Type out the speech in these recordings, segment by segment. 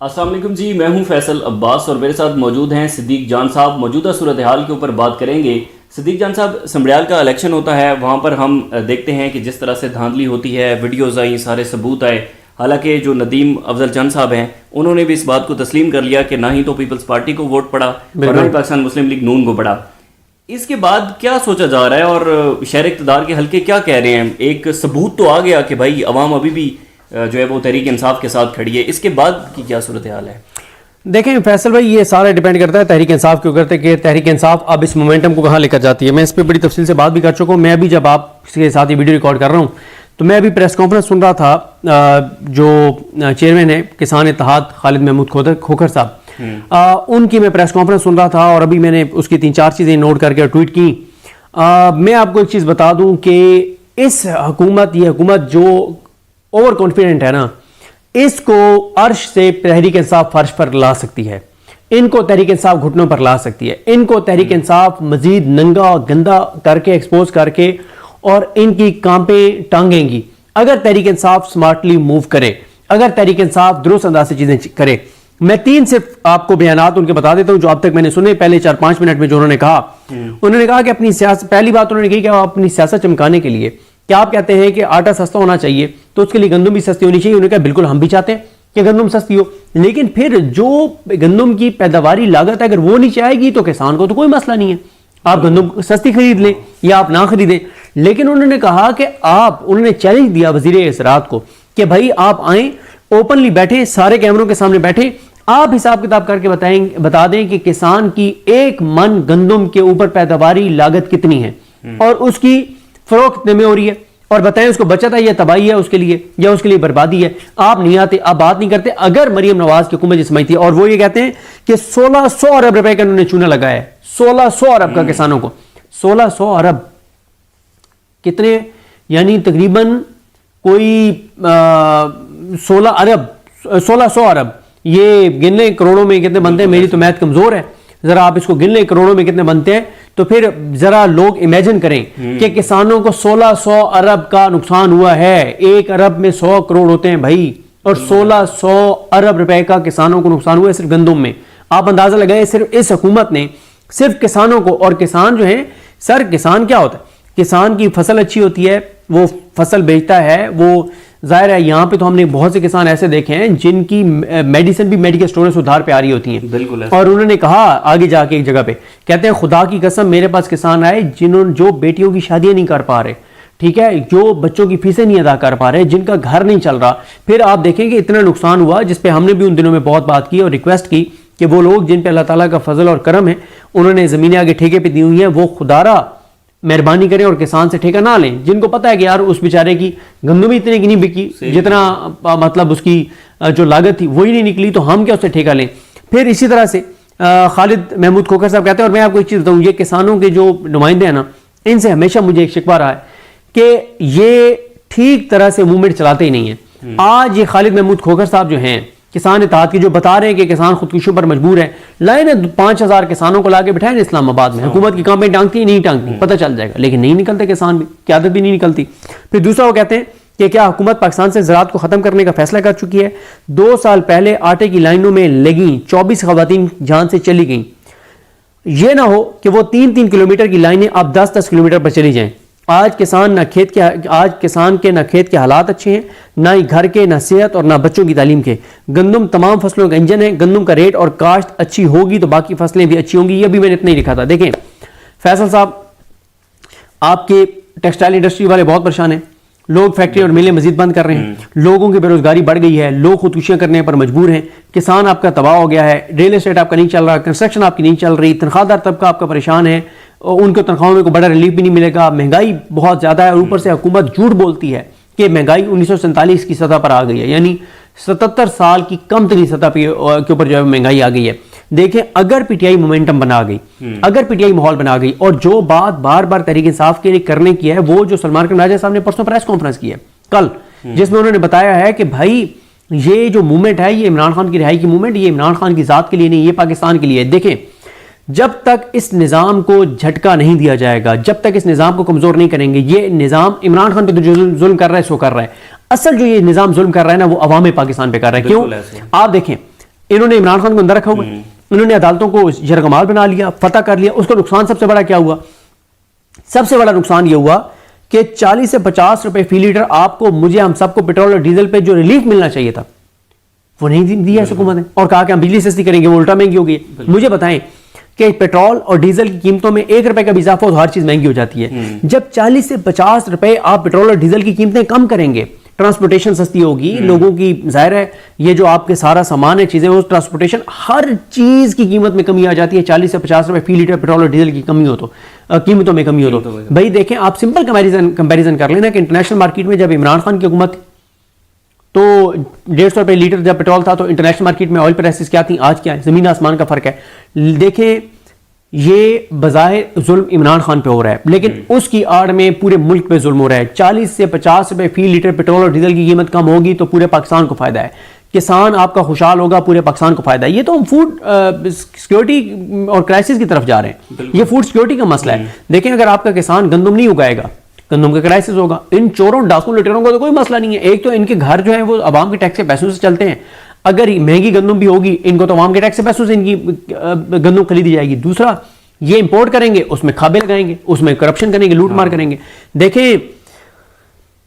السلام علیکم جی، میں ہوں فیصل عباس اور میرے ساتھ موجود ہیں صدیق جان صاحب۔ موجودہ صورتحال کے اوپر بات کریں گے۔ صدیق جان صاحب، سنبریال کا الیکشن ہوتا ہے، وہاں پر ہم دیکھتے ہیں کہ جس طرح سے دھاندلی ہوتی ہے، ویڈیوز آئیں، سارے ثبوت آئے۔ حالانکہ جو ندیم افضل چند صاحب ہیں انہوں نے بھی اس بات کو تسلیم کر لیا کہ نہ ہی تو پیپلز پارٹی کو ووٹ پڑا اور نہ ہی پاکستان مسلم لیگ نون کو پڑا۔ اس کے بعد کیا سوچا جا رہا ہے اور شہر اقتدار کے حلقے کیا کہہ رہے ہیں؟ ایک ثبوت تو آ گیا کہ بھائی عوام ابھی بھی جو ہے وہ تحریک انصاف کے ساتھ کھڑی ہے، اس کے بعد کی کیا صورتحال ہے؟ دیکھیں فیصل بھائی، یہ سارا ڈیپینڈ کرتا ہے تحریک انصاف کے اوپر کہ تحریک انصاف اب اس مومنٹم کو کہاں لے کر جاتی ہے۔ میں اس پہ بڑی تفصیل سے بات بھی کر چکا ہوں۔ میں ابھی جب آپ کے ساتھ یہ ویڈیو ریکارڈ کر رہا ہوں تو میں ابھی پریس کانفرنس سن رہا تھا، جو چیئرمین ہے کسان اتحاد خالد محمود کھوکھر صاحب، ان کی میں پریس کانفرنس سن رہا تھا اور ابھی میں نے اس کی 3-4 چیزیں نوٹ کر کے ٹویٹ کی۔ میں آپ کو ایک چیز بتا دوں کہ اس یہ حکومت جو اوور کانفیڈنٹ ہے نا، اس کو عرش سے تحریک انصاف فرش پر لا سکتی ہے، ان کو تحریک انصاف گھٹنوں پر لا سکتی ہے، ان کو تحریک انصاف مزید ننگا گندا کر کے ایکسپوز کر کے اور ان کی کانپیں ٹانگیں گی اگر تحریک انصاف سمارٹلی موو کرے، اگر تحریک انصاف درست انداز سے چیزیں کرے۔ میں 3 صرف آپ کو بیانات ان کے بتا دیتا ہوں جو اب تک میں نے سنے پہلے 4-5 منٹ میں۔ جو انہوں نے کہا کہ اپنی سیاست، پہلی بات انہوں نے کہی کہ آپ اپنی سیاست چمکانے کے لیے کیا آپ کہتے ہیں کہ آٹا سستا ہونا چاہیے تو اس کے لیے گندم بھی سستی ہونی چاہیے۔ انہوں نے کہا بالکل ہم بھی چاہتے ہیں کہ گندم سستی ہو، لیکن پھر جو گندم کی پیداواری لاگت ہے اگر وہ نیچے آئے گی تو کسان کو تو کوئی مسئلہ نہیں ہے، آپ گندم سستی خرید لیں یا آپ نہ خریدیں۔ لیکن انہوں نے کہا کہ انہوں نے چیلنج دیا وزیر زراعت کو کہ بھائی آپ آئیں، اوپنلی بیٹھیں، سارے کیمروں کے سامنے بیٹھیں، آپ حساب کتاب کر کے بتا دیں کہ کسان کی 1 من گندم کے اوپر پیداواری لاگت کتنی ہے اور اس کی فروخت کتنے میں ہو رہی ہے، اور بتائیں اس کو بچت ہے یا تباہی ہے اس کے لیے یا اس کے لیے بربادی ہے۔ آپ نہیں آتے، آپ بات نہیں کرتے۔ اگر مریم نواز کی حکومت سمجھتی ہے، اور وہ یہ کہتے ہیں کہ 1600 ارب روپے کا انہوں نے چونا لگایا ہے، 1600 ارب کا کسانوں کو، 1600 ارب کتنے، یعنی تقریباً کوئی 1600 ارب، یہ گن لیں کروڑوں میں کتنے بنتے ہیں، میری تو میتھ کمزور ہے، ذرا آپ اس کو گن لیں کروڑوں میں کتنے بنتے ہیں تو پھر ذرا لوگ امیجن کریں کہ کسانوں کو 1600 ارب کا نقصان ہوا ہے۔ 1 ارب میں 100 کروڑ ہوتے ہیں بھائی، اور 1600 ارب روپے کا کسانوں کو نقصان ہوا ہے صرف گندم میں۔ آپ اندازہ لگائیں صرف اس حکومت نے صرف کسانوں کو، اور کسان جو ہیں سر، کسان کیا ہوتا ہے؟ کسان کی فصل اچھی ہوتی ہے، وہ فصل بیچتا ہے، وہ ظاہر ہے یہاں پہ تو ہم نے بہت سے کسان ایسے دیکھے ہیں جن کی میڈیسن بھی میڈیکل اسٹور سے ادھار پہ آ رہی ہوتی ہیں، بالکل۔ اور انہوں نے کہا آگے جا کے ایک جگہ پہ کہتے ہیں خدا کی قسم میرے پاس کسان آئے جو بیٹیوں کی شادیاں نہیں کر پا رہے، ٹھیک ہے، جو بچوں کی فیسیں نہیں ادا کر پا رہے، جن کا گھر نہیں چل رہا۔ پھر آپ دیکھیں کہ اتنا نقصان ہوا جس پہ ہم نے بھی ان دنوں میں بہت بات کی اور ریکویسٹ کی کہ وہ لوگ جن پہ اللہ تعالیٰ کا فضل اور کرم ہے، انہوں نے زمینیں آگے ٹھیکے پہ دی ہوئی ہیں، وہ خدارہ مہربانی کریں اور کسان سے ٹھیکہ نہ لیں، جن کو پتہ ہے کہ یار اس بیچارے کی گندم ہی اتنے کی نہیں بکی جتنا مطلب اس کی جو لاگت تھی وہی نہیں نکلی، تو ہم کیا اس سے ٹھیکہ لیں۔ پھر اسی طرح سے خالد محمود کھوکھر صاحب کہتے ہیں، اور میں آپ کو ایک چیز بتاؤں، یہ کسانوں کے جو نمائندے ہیں نا، ان سے ہمیشہ مجھے ایک شکوہ رہا ہے کہ یہ ٹھیک طرح سے موومنٹ چلاتے ہی نہیں ہیں۔ آج یہ خالد محمود کھوکھر صاحب جو ہیں کسان اتحاد کی، جو بتا رہے ہیں کہ کسان خودکشیوں پر مجبور ہیں، لائے نا 5000 کسانوں کو لا کے بٹھائیں اسلام آباد میں، حکومت کی کامیں ٹانگتی ہی نہیں ٹانگتی، پتہ چل جائے گا، لیکن نہیں نکلتے کسان بھی، قیادت بھی نہیں نکلتی۔ پھر دوسرا وہ کہتے ہیں کہ کیا حکومت پاکستان سے زراعت کو ختم کرنے کا فیصلہ کر چکی ہے؟ 2 سال پہلے آٹے کی لائنوں میں لگیں 24 خواتین جان سے چلی گئیں، یہ نہ ہو کہ وہ 3-3 کلومیٹر کی لائنیں اب 10-10 کلومیٹر پر چلی جائیں۔ آج کسان کے نہ کھیت کے حالات اچھے ہیں، نہ ہی گھر کے، نہ صحت اور نہ بچوں کی تعلیم کے۔ گندم تمام فصلوں کا انجن ہے، گندم کا ریٹ اور کاشت اچھی ہوگی تو باقی فصلیں بھی اچھی ہوں گی۔ یہ بھی میں نے اتنا ہی لکھا تھا۔ دیکھیں فیصل صاحب، آپ کے ٹیکسٹائل انڈسٹری والے بہت پریشان ہیں، لوگ فیکٹری اور میلیں مزید بند کر رہے ہیں، لوگوں کی بے روزگاری بڑھ گئی ہے، لوگ خودکشیاں کرنے پر مجبور ہیں، کسان آپ کا تباہ ہو گیا ہے، ریل اسٹیٹ آپ کا نہیں چل رہا، کنسٹرکشن آپ کی نہیں چل رہی، تنخواہ دار طبقہ آپ کا پریشان ہے، ان کو تنخواہوں میں کوئی بڑا ریلیف بھی نہیں ملے گا، مہنگائی بہت زیادہ ہے، اور اوپر سے حکومت جھوٹ بولتی ہے کہ مہنگائی 1947 کی سطح پر آ گئی ہے، یعنی 77 سال کی کم ترین سطح کے اوپر جو ہے مہنگائی آ گئی ہے۔ دیکھیں اگر پی ٹی آئی مومنٹم بنا گئی، اگر پی ٹی آئی ماحول بنا گئی، اور جو بات بار بار تحریک انصاف کے لیے کرنے کی ہے، وہ جو سلمان کریم صاحب نے پرسوں پریس کانفرنس کی ہے کل، جس میں انہوں نے بتایا ہے کہ بھائی یہ جو موومنٹ ہے یہ عمران خان کی رہائی کی موومنٹ، یہ عمران خان کی ذات کے لیے نہیں، یہ پاکستان کے لیے ہے۔ دیکھیں جب تک اس نظام کو جھٹکا نہیں دیا جائے گا، جب تک اس نظام کو کمزور نہیں کریں گے، یہ نظام عمران خان پہ تو جو ظلم کر رہا ہے سو کر رہا ہے، اصل جو یہ نظام ظلم کر رہا ہے نا وہ عوام پاکستان پہ کر رہا ہے۔ کیوں؟ آپ دیکھیں انہوں نے عمران خان کو اندر رکھا ہوا ہے, انہوں نے عدالتوں کو یرغمال بنا لیا, فتح کر لیا. اس کا نقصان سب سے بڑا کیا ہوا؟ سب سے بڑا نقصان یہ ہوا کہ 40 سے 50 روپے فی لیٹر آپ کو, مجھے, ہم سب کو پیٹرول اور ڈیزل پہ جو ریلیف ملنا چاہیے تھا وہ نہیں دیا اس حکومت نے, اور کہا کہ ہم بجلی سستی کریں گے, وہ الٹا مہنگی ہوگی. مجھے بتائیں کہ پیٹرول اور ڈیزل کی قیمتوں میں 1 روپے کا بھی اضافہ ہو تو ہر چیز مہنگی ہو جاتی ہے. جب 40 سے 50 روپے آپ پیٹرول اور ڈیزل کی قیمتیں کم کریں گے, ٹرانسپورٹیشن سستی ہوگی, لوگوں کی, ظاہر ہے یہ جو آپ کے سارا سامان ہے, چیزیں, وہ ٹرانسپورٹیشن, ہر چیز کی قیمت میں کمی آ جاتی ہے. 40 سے 50 روپے فی لیٹر پیٹرول اور ڈیزل کی کمی ہو تو, قیمتوں میں کمی ہو تو بھائی دیکھیں آپ سمپل کمپیریزن کر لینا کہ انٹرنیشنل مارکیٹ میں جب عمران خان کی حکومت تو 150 روپے لیٹر جب پیٹرول تھا تو انٹرنیشنل مارکیٹ میں آئل پرائسز کیا تھیں, آج کیا ہے, زمین آسمان کا فرق ہے. دیکھیں یہ بظاہر ظلم عمران خان پہ ہو رہا ہے, لیکن اس کی آڑ میں پورے ملک پہ ظلم ہو رہا ہے. 40 سے 50 روپے فی لیٹر پیٹرول اور ڈیزل کی قیمت کم ہوگی تو پورے پاکستان کو فائدہ ہے, کسان آپ کا خوشحال ہوگا, پورے پاکستان کو فائدہ ہے. یہ تو ہم فوڈ سیکیورٹی اور کرائسس کی طرف جا رہے ہیں, یہ فوڈ سیکیورٹی کا مسئلہ ہے. دیکھیں اگر آپ کا کسان گندم نہیں اگائے گا, گندم کا کرائسس ہوگا. ان چوروں ڈاکوں لٹیروں کا تو کوئی مسئلہ نہیں ہے, ایک تو ان کے گھر جو ہیں وہ عوام کے ٹیکس کے پیسوں سے چلتے ہیں, اگر مہنگی گندم بھی ہوگی ان کو تو عوام کے ٹیکس کے پیسوں سے ان کی گندم خریدی جائے گی. دوسرا یہ امپورٹ کریں گے, اس میں کھابے لگائیں گے, اس میں کرپشن کریں گے, لوٹ مار کریں گے. دیکھیں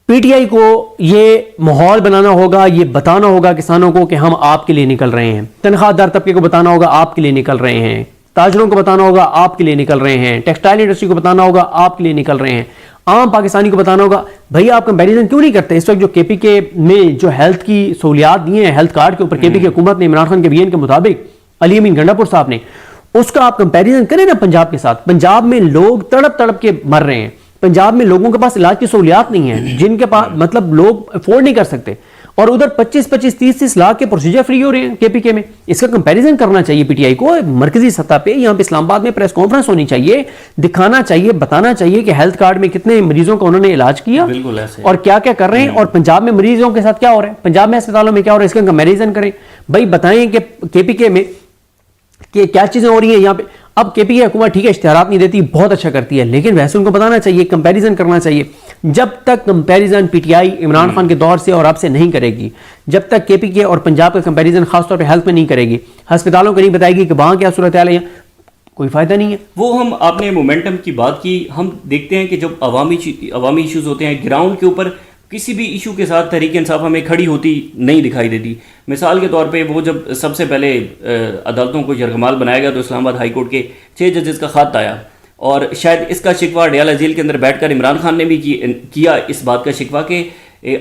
پی ٹی آئی کو یہ ماحول بنانا ہوگا, یہ بتانا ہوگا کسانوں کو کہ ہم آپ کے لیے نکل رہے ہیں, تنخواہ دار طبقے کو بتانا ہوگا آپ کے لیے نکل رہے ہیں, تاجروں کو بتانا ہوگا آپ کے لیے نکل رہے ہیں, ٹیکسٹائل انڈسٹری کو بتانا ہوگا آپ کے لیے نکل رہے ہیں, عام پاکستانی کو بتانا ہوگا. بھائی آپ کمپیریزن کیوں نہیں کرتے؟ اس وقت جو کے پی کے میں جو ہیلتھ کی سہولیات دی ہیں ہیلتھ کارڈ کے اوپر, کے پی کے حکومت نے عمران خان کے بیان کے مطابق علی امین گنڈا پور صاحب نے, اس کا آپ کمپیریزن کریں نا پنجاب کے ساتھ. پنجاب میں لوگ تڑپ تڑپ کے مر رہے ہیں, پنجاب میں لوگوں کے پاس علاج کی سہولیات نہیں ہیں, جن کے پاس مطلب لوگ افورڈ نہیں کر سکتے, اور ادھر 25-30 لاکھ کے پروسیجر فری ہو رہے ہیں کے پی کے میں. اس کا کمپیریزن کرنا چاہیے پی ٹی آئی کو مرکزی سطح پہ, یہاں پہ اسلام آباد میں پریس کانفرنس ہونی چاہیے, دکھانا چاہیے, بتانا چاہیے کہ ہیلتھ کارڈ میں کتنے مریضوں کا انہوں نے علاج کیا اور کیا کیا کر رہے ہیں, اور پنجاب میں مریضوں کے ساتھ کیا ہو رہا ہے, پنجاب میں اسپتالوں میں کیا ہو رہا ہے, اس کا کمپیریزن کریں. بھائی بتائیں کہ کے پی کے میں کہ کیا چیزیں ہو رہی ہیں یہاں پہ. اب کے پی کی حکومت ٹھیک ہے اشتہارات نہیں دیتی, بہت اچھا کرتی ہے, لیکن ویسے ان کو بتانا چاہیے, کمپیریزن کرنا چاہیے. جب تک comparison P T I Imran Khan کے دور سے اور اب سے نہیں کرے گی, جب تک کے پی کے اور پنجاب کا کمپیریزن خاص طور پہ ہیلتھ میں نہیں کرے گی, ہسپتالوں کو نہیں بتائے گی کہ وہاں کیا صورتحال ہے, کوئی فائدہ نہیں ہے. وہ ہم آپ نے مومنٹم کی بات کی, ہم دیکھتے ہیں کہ جب عوامی ایشوز ہوتے ہیں گراؤنڈ کے اوپر, کسی بھی ایشو کے ساتھ تحریک انصاف ہمیں کھڑی ہوتی نہیں دکھائی دیتی. مثال کے طور پہ وہ جب سب سے پہلے عدالتوں کو یرغمال بنایا گیا تو اسلام آباد ہائی کورٹ کے 6 ججز کا خط آیا, اور شاید اس کا شکوہ ڈیالہ جیل کے اندر بیٹھ کر عمران خان نے بھی کیا اس بات کا شکوہ کہ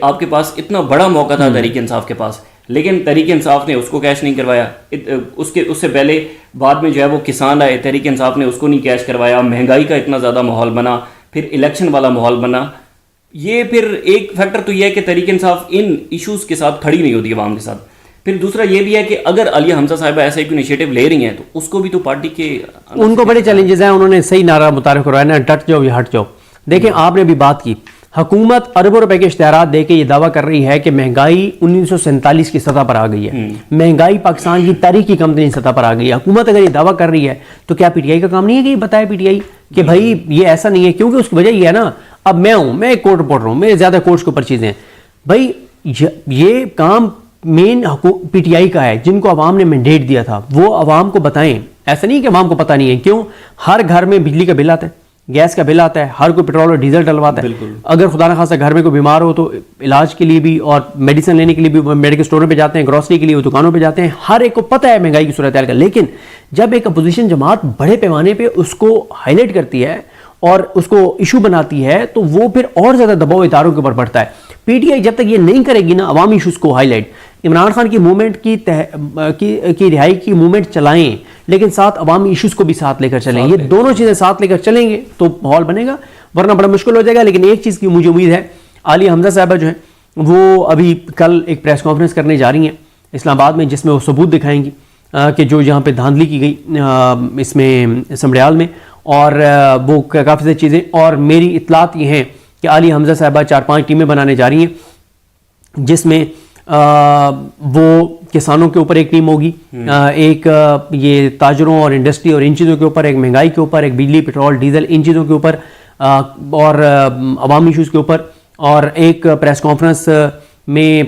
آپ کے پاس اتنا بڑا موقع تھا تحریک انصاف کے پاس, لیکن تحریک انصاف نے اس کو کیش نہیں کروایا. اس سے پہلے بعد میں جو ہے وہ کسان آئے, تحریک انصاف نے اس کو نہیں کیش کروایا. مہنگائی کا اتنا زیادہ ماحول بنا, پھر الیکشن والا ماحول بنا. یہ پھر ایک فیکٹر تو یہ ہے کہ تحریک انصاف ان ایشوز کے ساتھ کھڑی نہیں ہوتی عوام کے ساتھ. پھر دوسرا یہ بھی ہے کہ اگر عالیہ حمزہ صاحبہ ایسا ایک انیشیٹو لے رہی ہیں تو اس کو بھی تو پارٹی کے ان کو بڑے چیلنجز ہیں. انہوں نے صحیح نعرہ متعارف کروایا نا, ڈٹ جاؤ یا ہٹ جاؤ. دیکھیں آپ نے بھی بات کی, حکومت اربوں روپے کے اشتہارات دے کے یہ دعویٰ کر رہی ہے کہ مہنگائی 1947 کی سطح پر آ گئی ہے, مہنگائی پاکستان کی تاریخی کم ترین سطح پر آ گئی ہے. حکومت اگر یہ دعویٰ کر رہی ہے تو کیا پی ٹی آئی کا کام نہیں ہے کہ یہ بتائے پی ٹی آئی کہ بھائی یہ ایسا نہیں ہے, کیونکہ اس کی وجہ یہ ہے نا, اب میں ایک کورٹ رپورٹر ہوں, میرے زیادہ کورٹس کے اوپر چیزیں ہیں. بھائی یہ کام مین پی ٹی آئی کا ہے, جن کو عوام نے مینڈیٹ دیا تھا وہ عوام کو بتائیں. ایسا نہیں کہ عوام کو پتہ نہیں ہے. کیوں؟ ہر گھر میں بجلی کا بل آتا ہے, گیس کا بل آتا ہے, ہر کوئی پیٹرول اور ڈیزل ڈلواتا ہے. اگر خدا نخواستہ گھر میں کوئی بیمار ہو تو علاج کے لیے بھی اور میڈیسن لینے کے لیے بھی میڈیکل اسٹوروں پہ جاتے ہیں, گروسری کے لیے دکانوں پہ جاتے ہیں. ہر ایک کو پتہ ہے مہنگائی کی صورتحال کا. لیکن جب ایک اپوزیشن جماعت بڑے پیمانے پہ اس کو ہائی لائٹ کرتی ہے اور اس کو ایشو بناتی ہے تو وہ پھر اور زیادہ دباؤ اداروں کے اوپر پڑتا ہے. پی ٹی آئی جب تک یہ نہیں کرے گی نا عوامی ایشوز کو ہائی لائٹ, عمران خان کی موومنٹ کی رہائی کی موومنٹ چلائیں, لیکن ساتھ عوامی ایشوز کو بھی ساتھ لے کر چلیں. یہ دونوں چیزیں ساتھ لے کر چلیں گے تو ماحول بنے گا, ورنہ بڑا مشکل ہو جائے گا. لیکن ایک چیز کی مجھے امید ہے, عالیہ حمزہ صاحبہ جو ہیں وہ ابھی کل ایک پریس کانفرنس کرنے جا رہی ہیں اسلام آباد میں, جس میں وہ ثبوت دکھائیں گی کہ جو یہاں پہ دھاندلی کی گئی اس میں سمڑیال میں, اور وہ کافی ساری چیزیں. اور میری اطلاعات یہ ہیں کہ عالیہ حمزہ صاحبہ 4-5 ٹیمیں بنانے جا رہی ہیں, جس میں وہ کسانوں کے اوپر ایک ٹیم ہوگی, ایک یہ تاجروں اور انڈسٹری اور ان چیزوں کے اوپر, ایک مہنگائی کے اوپر, ایک بجلی پیٹرول ڈیزل ان چیزوں کے اوپر, اور عوامی ایشوز کے اوپر, اور ایک پریس کانفرنس میں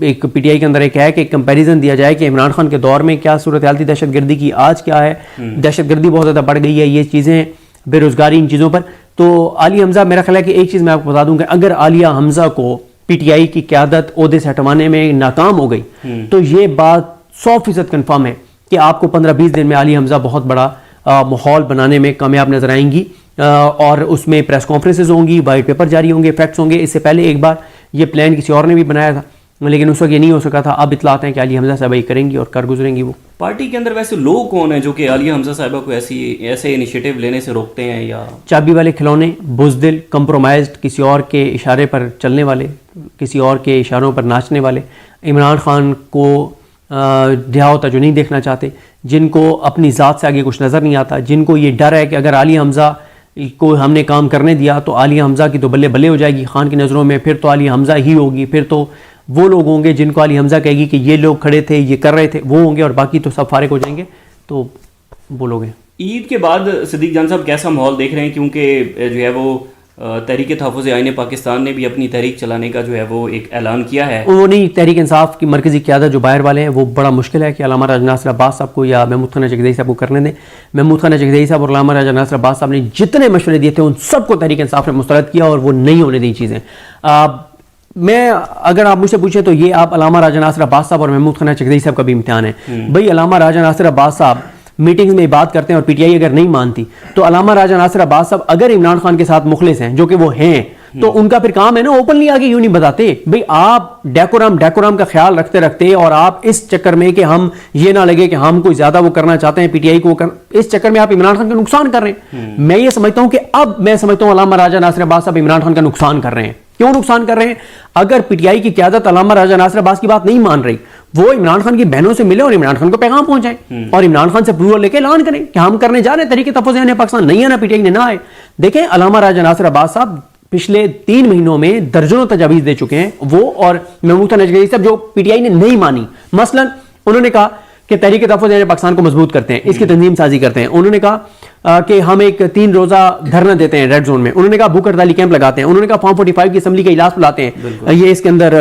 ایک پی ٹی آئی کے اندر ایک ہے کہ کمپیریزن دیا جائے کہ عمران خان کے دور میں کیا صورتحال تھی دہشت گردی کی، آج کیا ہے. دہشت گردی بہت زیادہ بڑھ گئی ہے، یہ چیزیں بے روزگاری ان چیزوں پر. تو عالیہ حمزہ، میرا خیال ہے کہ ایک چیز میں آپ کو بتا دوں کہ اگر عالیہ حمزہ کو پی ٹی آئی کی قیادت عہدے سے ہٹوانے میں ناکام ہو گئی تو یہ بات 100% کنفرم ہے کہ آپ کو 15-20 دن میں عالیہ حمزہ بہت بڑا ماحول بنانے میں کامیاب نظر آئیں گی، اور اس میں پریس کانفرنسز ہوں گی، وائٹ پیپر جاری ہوں گے، فیکٹس ہوں گے. اس سے پہلے ایک بار یہ پلان کسی اور نے بھی بنایا تھا لیکن اس وقت یہ نہیں ہو سکا تھا. اب اطلاعات ہیں کہ عالیہ حمزہ صاحبہ کریں گی اور کر گزریں گی. وہ پارٹی کے اندر ویسے لوگ کون ہیں جو کہ عالیہ حمزہ صاحبہ کو ایسے انیشیٹو لینے سے روکتے ہیں؟ یا چابی والے کھلونے، بزدل، کمپرومائزڈ، کسی اور کے اشارے پر چلنے والے، کسی اور کے اشاروں پر ناچنے والے، عمران خان کو رہا ہوتا جو نہیں دیکھنا چاہتے، جن کو اپنی ذات سے آگے کچھ نظر نہیں آتا، جن کو یہ ڈر ہے کہ اگر عالیہ حمزہ کو ہم نے کام کرنے دیا تو عالیہ حمزہ کی تو بلے بلے ہو جائے گی خان کی نظروں میں، پھر تو عالیہ حمزہ ہی ہوگی، پھر تو وہ لوگ ہوں گے جن کو عالیہ حمزہ کہے گی کہ یہ لوگ کھڑے تھے، یہ کر رہے تھے، وہ ہوں گے، اور باقی تو سب فارغ ہو جائیں گے. تو وہ لوگ ہیں. عید کے بعد صدیق جان صاحب کیسا ماحول دیکھ رہے ہیں؟ کیونکہ جو ہے وہ تحریک تحفظ آئین پاکستان نے بھی اپنی تحریک چلانے کا جو ہے وہ ایک اعلان کیا ہے. وہ نہیں، تحریک انصاف کی مرکزی قیادت جو باہر والے ہیں وہ بڑا مشکل ہے کہ علامہ راجہ ناصر عباس صاحب کو یا محمود خان چکدئی صاحب کو کرنے دیں. محمود خان چکدئی صاحب اور علامہ راجہ ناصر عباس صاحب نے جتنے مشورے دیے تھے ان سب کو تحریک انصاف نے مسترد کیا اور وہ نہیں ہونے دی چیزیں. میں اگر آپ مجھ سے پوچھیں تو یہ آپ علامہ راجہ ناصر عباس صاحب اور محمود خان چکدئی صاحب کا بھی امتحان ہے. بھائی علامہ راجہ ناصر عباس صاحب میٹنگز میں بات کرتے ہیں اور پی ٹی آئی اگر نہیں مانتی تو علامہ راجہ ناصر عباس صاحب اگر عمران خان کے ساتھ مخلص ہیں جو کہ وہ ہیں تو ان کا پھر کام ہے نا اوپنلی آگے یوں نہیں بتاتے. بھئی آپ ڈیکورم کا خیال رکھتے رکھتے اور آپ اس چکر میں کہ ہم یہ نہ لگے کہ ہم کوئی زیادہ وہ کرنا چاہتے ہیں پی ٹی آئی کو، اس چکر میں آپ عمران خان کا نقصان کر رہے ہیں. میں یہ سمجھتا ہوں کہ اب میں سمجھتا ہوں علامہ راجہ ناصر عباس صاحب عمران خان کا نقصان کر رہے ہیں. کیوں نقصان کر رہے ہیں؟ اگر پی ٹی آئی کی قیادت علامہ راجہ ناصر عباس کی بات نہیں مان رہی، وہ عمران خان کی بہنوں سے ملے اور عمران خان کو پیغام پہنچائیں اور عمران خان سے اپروول لے کے اعلان کریں کہ ہم کرنے جا رہے ہیں تحریک تحفظ آئین پاکستان. نہیں ہے نا، پی ٹی آئی نے نہ آئے. دیکھیں علامہ راجہ ناصر عباس صاحب پچھلے 3 مہینوں میں درجنوں تجاویز دے چکے ہیں، وہ اور محمود خان چکدئی صاحب، جو پی ٹی آئی نے نہیں مانی. مثلا انہوں نے کہا کہ تحریک تحفظ آئین پاکستان کو مضبوط کرتے ہیں، اس کی تنظیم سازی کرتے ہیں. انہوں نے کہا کہ ہم ایک 3 روزہ دھرنا دیتے ہیں ریڈ زون میں. انہوں نے کہا بھوک ہڑتالی کیمپ لگاتے ہیں. انہوں نے کہا فارم 45 کی اسمبلی کا اجلاس بلاتے ہیں یہ اس کے اندر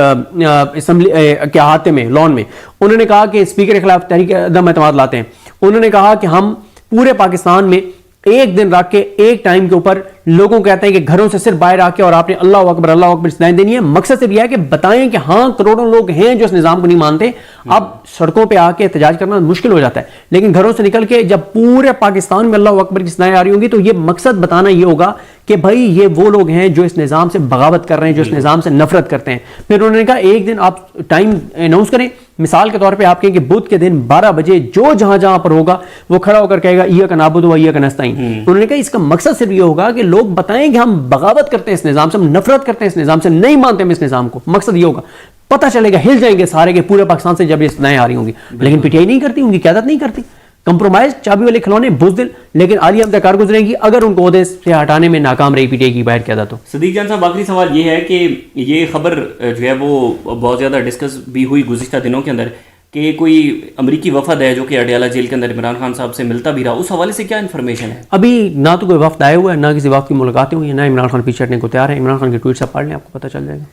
اسمبلی کے احاطے میں لان میں. انہوں نے کہا کہ اسپیکر کے خلاف تحریک عدم اعتماد لاتے ہیں. انہوں نے کہا کہ ہم پورے پاکستان میں ایک دن رکھ کے ایک ٹائم کے اوپر لوگوں کہتے ہیں کہ گھروں سے صرف باہر آ کے اور آپ نے اللہ اکبر صدائیں دینی ہے. مقصد صرف یہ ہے کہ بتائیں کہ ہاں کروڑوں لوگ ہیں جو اس نظام کو نہیں مانتے. اب سڑکوں پہ آ کے احتجاج کرنا مشکل ہو جاتا ہے، لیکن گھروں سے نکل کے جب پورے پاکستان میں اللہ اکبر کی صدائیں آ رہی ہوں گی تو یہ مقصد بتانا یہ ہوگا کہ بھائی یہ وہ لوگ ہیں جو اس نظام سے بغاوت کر رہے ہیں، جو اس نظام سے نفرت کرتے ہیں. پھر انہوں نے کہا ایک دن آپ ٹائم اناؤنس کریں. مثال کے طور پہ آپ کہیں کہ بدھ کے دن 12 بجے جو جہاں پر ہوگا وہ کھڑا ہو کر کہے گا ایاک نعبد و ایاک نستعین. انہوں نے کہا اس کا مقصد صرف یہ ہوگا کہ لوگ بتائیں کہ ہم بغاوت کرتے ہیں اس نظام سے، ہم نفرت کرتے ہیں اس نظام سے، نہیں مانتے ہم اس نظام کو. مقصد یہ ہوگا، پتہ چلے گا، ہل جائیں گے سارے کے پورے پاکستان سے جب یہ صدائیں آ رہی ہوں گی. لیکن پی ٹی آئی نہیں کرتی، ان کی قیادت نہیں کرتی. کمپرومائز، چابی والے کھلونے، بزدل. لیکن عالیہ حمزہ کار گزرے گی اگر ان کو عہدے سے ہٹانے میں ناکام رہی پی ٹی آئی کی باہر قیادت ہو. صدیق جان صاحب، آخری سوال یہ ہے کہ یہ خبر جو ہے وہ بہت زیادہ ڈسکس بھی ہوئی گزشتہ دنوں کے اندر کہ کوئی امریکی وفد ہے جو کہ اڈیالہ جیل کے اندر عمران خان صاحب سے ملتا بھی رہا. اس حوالے سے کیا انفارمیشن ہے؟ ابھی نہ تو کوئی وفد آیا ہوا ہے، نہ کسی وفد کی ملاقاتیں ہوئی ہیں، نہ عمران خان پیچھے ہٹنے کو تیار ہے. عمران خان کے ٹویٹ سے پڑھ لیں، آپ کو پتہ چل جائے گا.